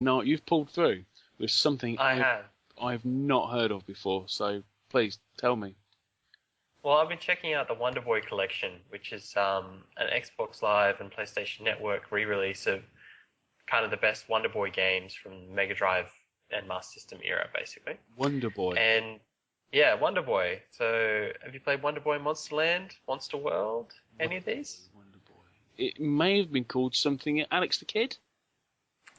No, you've pulled through with something I have. I've not heard of before, so please tell me. Well, I've been checking out the Wonder Boy collection, which is an Xbox Live and PlayStation Network re-release of kind of the best Wonder Boy games from the Mega Drive and Master System era, basically. Wonder Boy. And yeah, Wonder Boy. So, have you played Wonder Boy Monster Land, Monster World, any of these? Wonder Boy. It may have been called something Alex the Kid?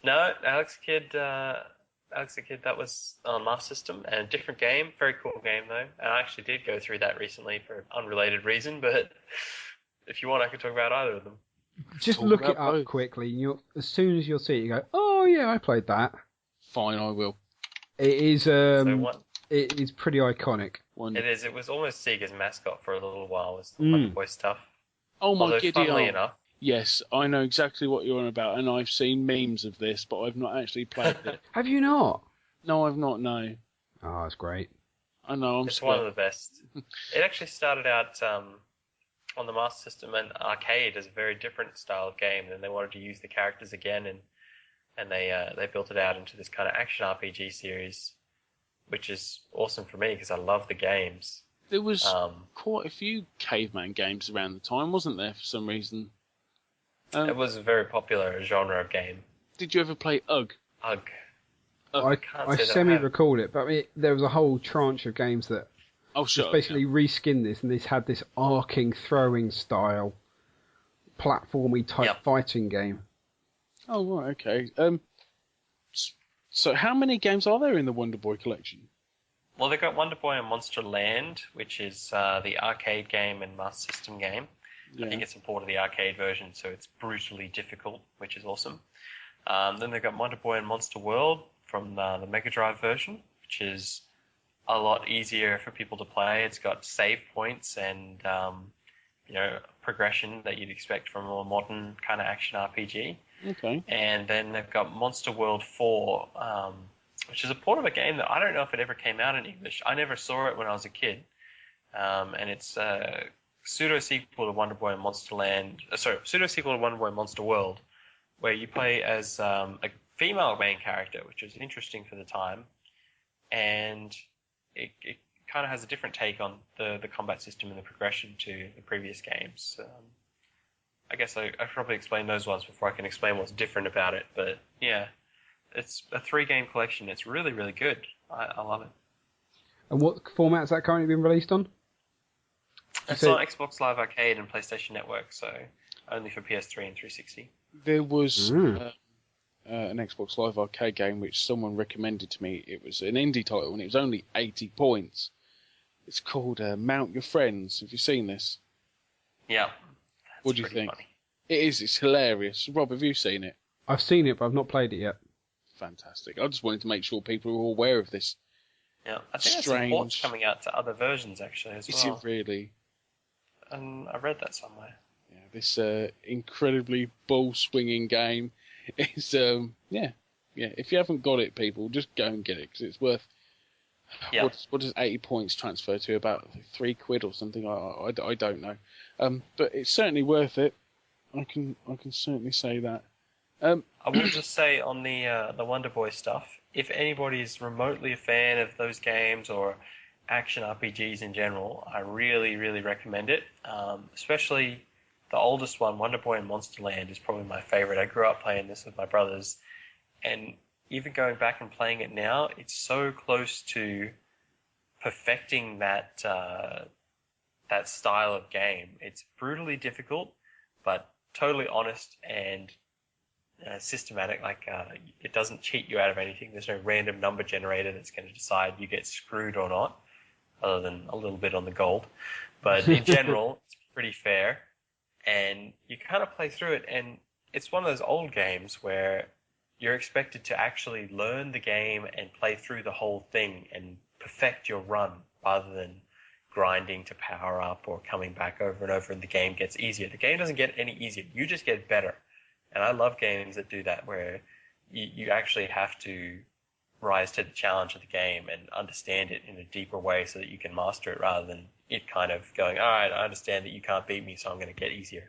No, Alex Kidd, that was on Master System and a different game. Very cool game though. And I actually did go through that recently for an unrelated reason, but if you want, I could talk about either of them. Just Talk look about it up both. quickly. As soon as you'll see it, you go, "Oh yeah, I played that." Fine, I will. It is So it is pretty iconic. it is. It was almost Sega's mascot for a little while. Was the Wonder Boy stuff. Oh my Although, giddy funnily aunt. enough, Yes, I know exactly what you're on about, and I've seen memes of this, but I've not actually played it. Have you not? No, I've not, no. Oh, that's great. I know, I'm it's scared. one of the best. It actually started out on the Master System and arcade as a very different style of game. And then they wanted to use the characters again, and they built it out into this kind of action RPG series, which is awesome for me because I love the games. There was quite a few caveman games around the time, wasn't there, for some reason? It was a very popular genre of game. Did you ever play UGG? Ugh. I can't say that I semi-recalled it, but there was a whole tranche of games that just basically reskinned this, and this had this arcing, throwing style, platformy type fighting game. Oh, right, okay. So how many games are there in the Wonder Boy collection? Well, they've got Wonder Boy and Monster Land, which is the arcade game and Master System game. Yeah. I think it's a port of the arcade version, so it's brutally difficult, which is awesome. Then they've got Wonder Boy and Monster World from the Mega Drive version, which is a lot easier for people to play. It's got save points and progression that you'd expect from a modern kind of action RPG. Okay. And then they've got Monster World 4, which is a port of a game that I don't know if it ever came out in English. I never saw it when I was a kid. And it's a pseudo-sequel to Wonder Boy and Monster Land. Pseudo-sequel to Wonder Boy and Monster World, where you play as a female main character, which was interesting for the time. And it kind of has a different take on the combat system and the progression to the previous games. I guess I probably explain those ones before I can explain what's different about it. But yeah, it's a 3-game collection. It's really, really good. I love it. And what format has that currently been released on? It's on Xbox Live Arcade and PlayStation Network, so only for PS3 and 360. There was an Xbox Live Arcade game which someone recommended to me. It was an indie title and it was only 80 points. It's called Mount Your Friends. Have you seen this? Yeah. What do you think? Funny. It is. It's hilarious. Rob, have you seen it? I've seen it, but I've not played it yet. Fantastic. I just wanted to make sure people are all aware of this. Yeah, I think there's some ports coming out to other versions actually as well. Is it really? And I read that somewhere. Yeah, this incredibly ball-swinging game is, if you haven't got it, people, just go and get it, because it's worth, what does 80 points transfer to, about £3 or something? I don't know. But it's certainly worth it. I can certainly say that. I will just say on the Wonder Boy stuff, if anybody's remotely a fan of those games or action RPGs in general, I really, really recommend it. Especially the oldest one, Wonder Boy and Monster Land, is probably my favorite. I grew up playing this with my brothers, and even going back and playing it now, it's so close to perfecting that style of game. It's brutally difficult, but totally honest and systematic. It doesn't cheat you out of anything. There's no random number generator that's going to decide you get screwed or not, other than a little bit on the gold. But in general, it's pretty fair, and you kind of play through it, and it's one of those old games where you're expected to actually learn the game and play through the whole thing and perfect your run rather than grinding to power up or coming back over and over, and the game gets easier. The game doesn't get any easier. You just get better. And I love games that do that, where you actually have to rise to the challenge of the game and understand it in a deeper way so that you can master it, rather than it kind of going, all right, I understand that you can't beat me, so I'm going to get easier.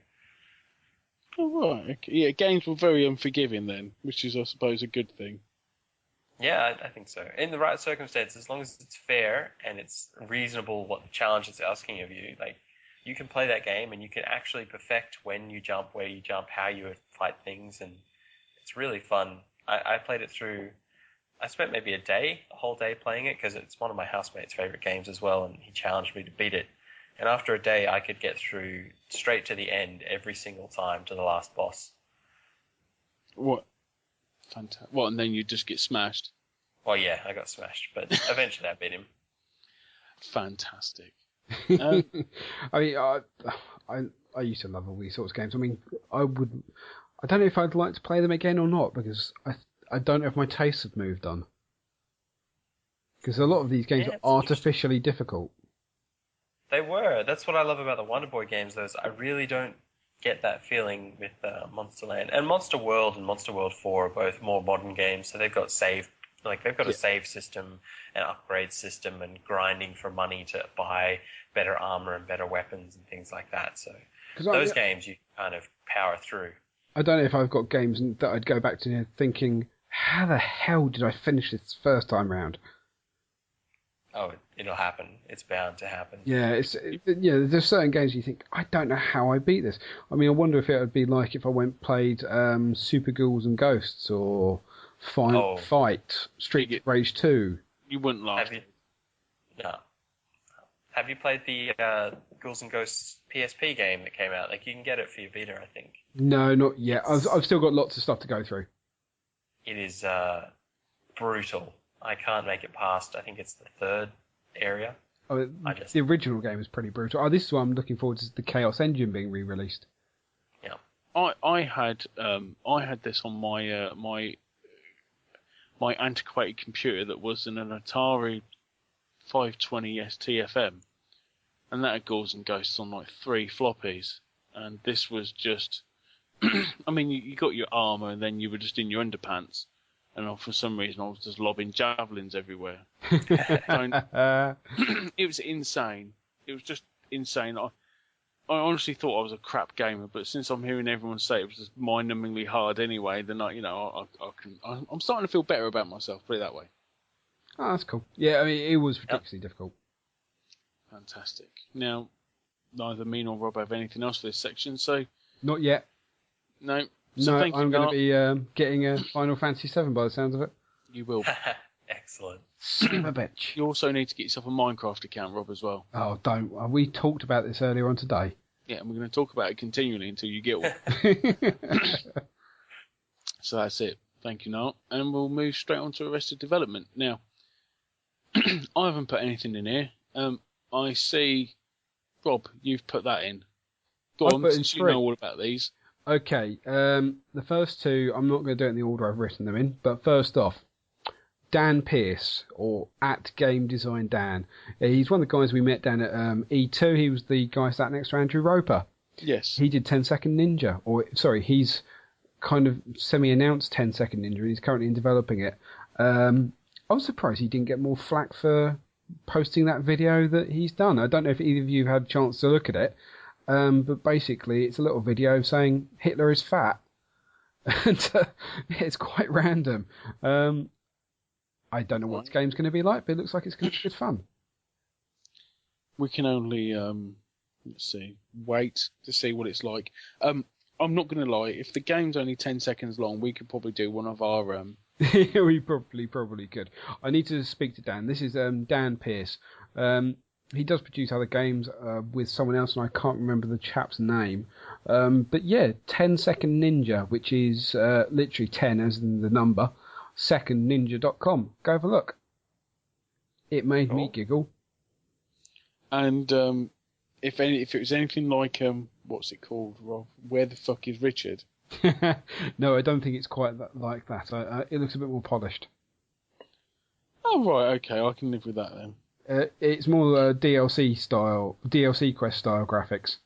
Oh, right. Okay. Yeah, games were very unforgiving then, which is, I suppose, a good thing. Yeah, I think so. In the right circumstances, as long as it's fair and it's reasonable what the challenge is asking of you, like you can play that game and you can actually perfect when you jump, where you jump, how you fight things, and it's really fun. I played it through. I spent maybe a whole day playing it because it's one of my housemate's favorite games as well, and he challenged me to beat it. And after a day, I could get through straight to the end every single time to the last boss. What? Fantastic. What, and then you just get smashed? Well, yeah, I got smashed, but eventually I beat him. Fantastic. I mean, I used to love all these sorts of games. I mean, I don't know if I'd like to play them again or not, because I don't know if my tastes have moved on. Because a lot of these games are artificially difficult. They were. That's what I love about the Wonder Boy games, though, is I really don't get that feeling with Monsterland. And Monster World and Monster World 4 are both more modern games, so they've got a save system, an upgrade system, and grinding for money to buy better armor and better weapons and things like that. So those games you kind of power through. I don't know if I've got games that I'd go back to thinking, how the hell did I finish this first time round? Oh, it'll happen. It's bound to happen. Yeah, there's certain games you think, I don't know how I beat this. I mean, I wonder if it would be like if I played Super Ghouls and Ghosts or Fight, Street Rage 2. You wouldn't like it. No. Have you played the Ghouls and Ghosts PSP game that came out? Like, you can get it for your Vita, I think. No, not yet. I've still got lots of stuff to go through. It is brutal. I can't make it past, I think it's the third area. Oh, the original game is pretty brutal. Oh, this is what I'm looking forward to, the Chaos Engine being re-released. Yeah. I had this on my antiquated computer that was an Atari 520 STFM, and that had Ghouls and Ghosts on like 3 floppies, and this was just, I mean, you got your armor and then you were just in your underpants. And for some reason, I was just lobbing javelins everywhere. It was insane. It was just insane. I honestly thought I was a crap gamer, but since I'm hearing everyone say it was just mind-numbingly hard anyway, then I'm starting to feel better about myself. Put it that way. Oh, that's cool. Yeah, I mean, it was ridiculously difficult. Fantastic. Now, neither me nor Rob have anything else for this section, so not yet. No. So no, I'm going to be getting a Final Fantasy VII by the sounds of it. You will. Excellent. Son of a bitch. You also need to get yourself a Minecraft account, Rob, as well. Oh, don't. We talked about this earlier on today. Yeah, and we're going to talk about it continually until you get one. So that's it. Thank you, Noel. And we'll move straight on to Arrested Development. Now, I haven't put anything in here. I see, Rob, you've put that in. Go on, since you know all about these. Okay, the first two, I'm not going to do it in the order I've written them in, but first off, Dan Pearce, or at Game Design Dan. He's one of the guys we met down at E2. He was the guy sat next to Andrew Roper. Yes. He did 10 Second Ninja, he's kind of semi-announced 10 Second Ninja, and he's currently developing it. I was surprised he didn't get more flack for posting that video that he's done. I don't know if either of you have had a chance to look at it. But basically, it's a little video saying Hitler is fat. And it's quite random. I don't know what the game's going to be like, but it looks like it's going to be good fun. We can only, wait to see what it's like. I'm not going to lie, if the game's only 10 seconds long, we could probably do one of our... We probably could. I need to speak to Dan. This is Dan Pearce. He does produce other games with someone else, and I can't remember the chap's name. But yeah, 10 Second Ninja, which is literally 10 as in the number, secondninja.com. Go have a look. It made me giggle. And if it was anything like, what's it called, Rob? Where the fuck is Richard? No, I don't think it's quite like that. It looks a bit more polished. Oh, right, okay, I can live with that then. It's more DLC quest style graphics.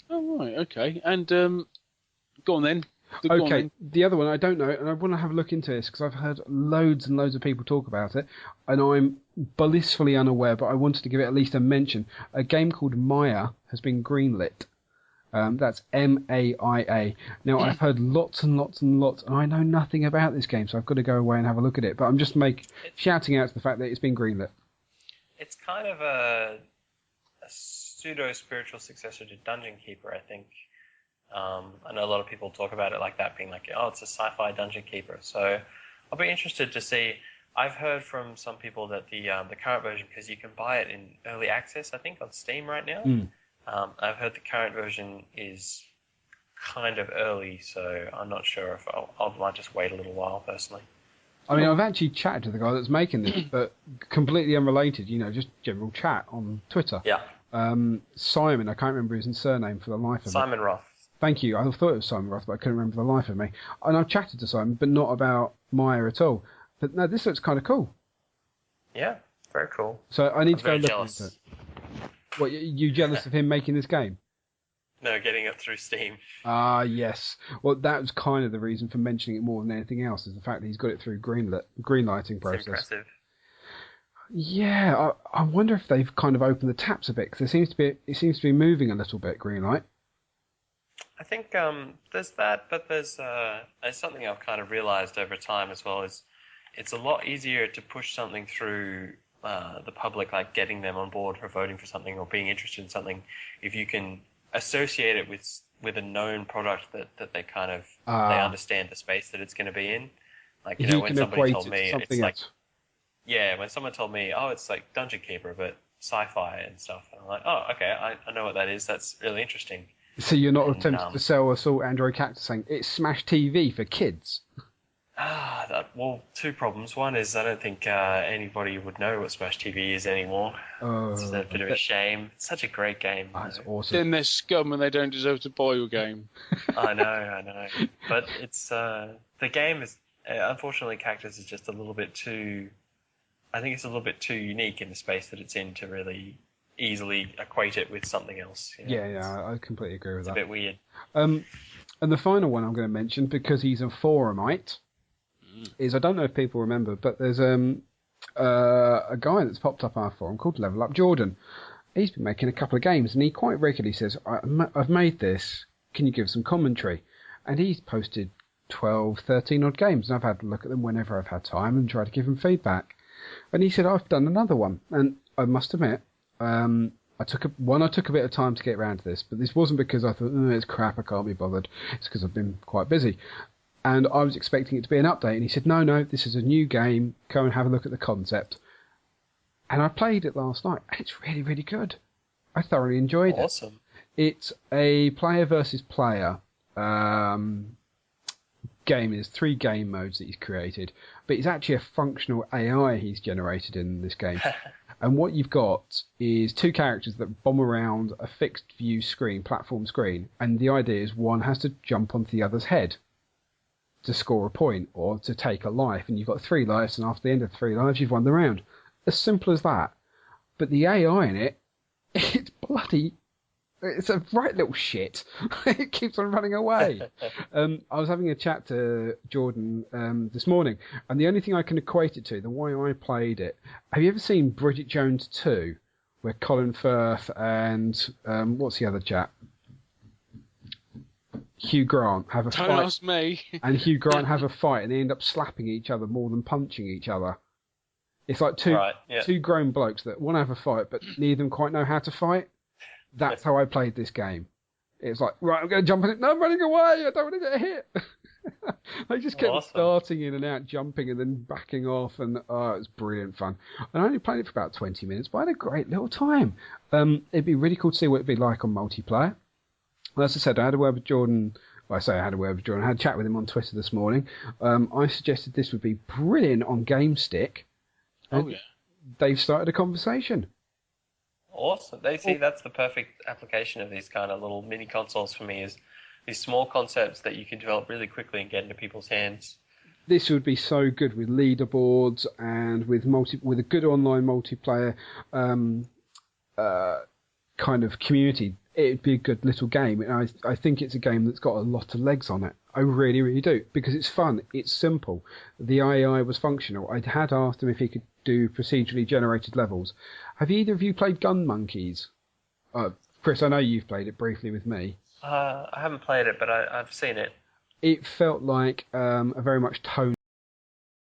Oh, right, okay. And go on then. The other one, I don't know, and I want to have a look into this because I've heard loads and loads of people talk about it, and I'm blissfully unaware, but I wanted to give it at least a mention. A game called Maya has been greenlit. That's MAIA. Now, I've heard lots and lots and lots, and I know nothing about this game, so I've got to go away and have a look at it. But I'm just shouting out to the fact that it's been greenlit. It's kind of a pseudo-spiritual successor to Dungeon Keeper, I think. I know a lot of people talk about it like that, being like, oh, it's a sci-fi Dungeon Keeper. So I'll be interested to see. I've heard from some people that the current version, because you can buy it in early access, I think, on Steam right now. I've heard the current version is kind of early, so I'm not sure if I might just wait a little while, personally. I mean, I've actually chatted to the guy that's making this, but completely unrelated, just general chat on Twitter. Yeah. Simon, I can't remember his surname for the life of me. Simon Roth. Thank you. I thought it was Simon Roth, but I couldn't remember the life of me. And I've chatted to Simon, but not about Maya at all. But no, this looks kind of cool. Yeah, very cool. So I need to go look jealous. into it. What, you jealous of him making this game? No, getting it through Steam. Ah, yes. Well, that was kind of the reason for mentioning it more than anything else, is the fact that he's got it through greenlighting process. It's impressive. Yeah, I wonder if they've kind of opened the taps a bit, because it seems to be moving a little bit, Greenlight. I think there's that, but there's something I've kind of realised over time as well, is it's a lot easier to push something through the public, like getting them on board for voting for something or being interested in something, if you can associate it with a known product that they kind of they understand the space that it's going to be in. Like, when somebody told me, it's like, yeah, when someone told me, oh, it's like Dungeon Keeper but sci-fi and stuff, and I'm like, oh, okay, I know what that is. That's really interesting. So you're not tempted to sell us all Android Cactus saying it's Smash TV for kids? Well, two problems. One is I don't think anybody would know what Smash TV is anymore. It's a bit of a shame. It's such a great game. That's awesome. Then they're scum and they don't deserve to buy your game. I know. But it's the game is unfortunately, Cactus is just a little bit too. I think it's a little bit too unique in the space that it's in to really easily equate it with something else. Yeah, I completely agree with that. It's a bit weird. And the final one I'm going to mention, because he's a forumite, is, I don't know if people remember, but there's a guy that's popped up our forum called Level Up Jordan. He's been making a couple of games, and he quite regularly says, I've made this, can you give some commentary? And he's posted 12, 13 odd games, and I've had to look at them whenever I've had time and try to give him feedback. And he said, I've done another one, and I must admit, I took a bit of time to get around to this, but this wasn't because I thought, it's crap, I can't be bothered. It's because I've been quite busy. And I was expecting it to be an update, and he said, no, this is a new game, go and have a look at the concept. And I played it last night, and it's really, really good. I thoroughly enjoyed it. Awesome. It's a player versus player game. There's 3 game modes that he's created, but it's actually a functional AI he's generated in this game. And what you've got is 2 characters that bomb around a fixed view screen, platform screen, and the idea is one has to jump onto the other's head to score a point or to take a life, and you've got 3 lives, and after the end of 3 lives you've won the round. As simple as that. But the AI in it, it's a right little shit. It keeps on running away. I was having a chat to Jordan this morning, and the only thing I can equate it to, the way I played it, have you ever seen Bridget Jones 2, where Colin Firth and what's the other chap? Hugh Grant have a fight. Don't ask me. And Hugh Grant have a fight, and they end up slapping each other more than punching each other. It's like two grown blokes that want to have a fight, but neither of them quite know how to fight. That's how I played this game. It's like, right, I'm going to jump in it. No, I'm running away. I don't want to get hit. I just kept starting in and out, jumping, and then backing off, and it was brilliant fun. And I only played it for about 20 minutes, but I had a great little time. It'd be really cool to see what it'd be like on multiplayer. Well, as I said, I had a word with Jordan. Well, I say I had a word with Jordan. I had a chat with him on Twitter this morning. I suggested this would be brilliant on GameStick. Oh, yeah. They've started a conversation. Awesome. That's the perfect application of these kind of little mini consoles for me, is these small concepts that you can develop really quickly and get into people's hands. This would be so good with leaderboards and with a good online multiplayer kind of community. It'd be a good little game. And I think it's a game that's got a lot of legs on it. I really, really do. Because it's fun. It's simple. The AI was functional. I had asked him if he could do procedurally generated levels. Have either of you played Gun Monkeys? Chris, I know you've played it briefly with me. I haven't played it, but I've seen it. It felt like a very much toned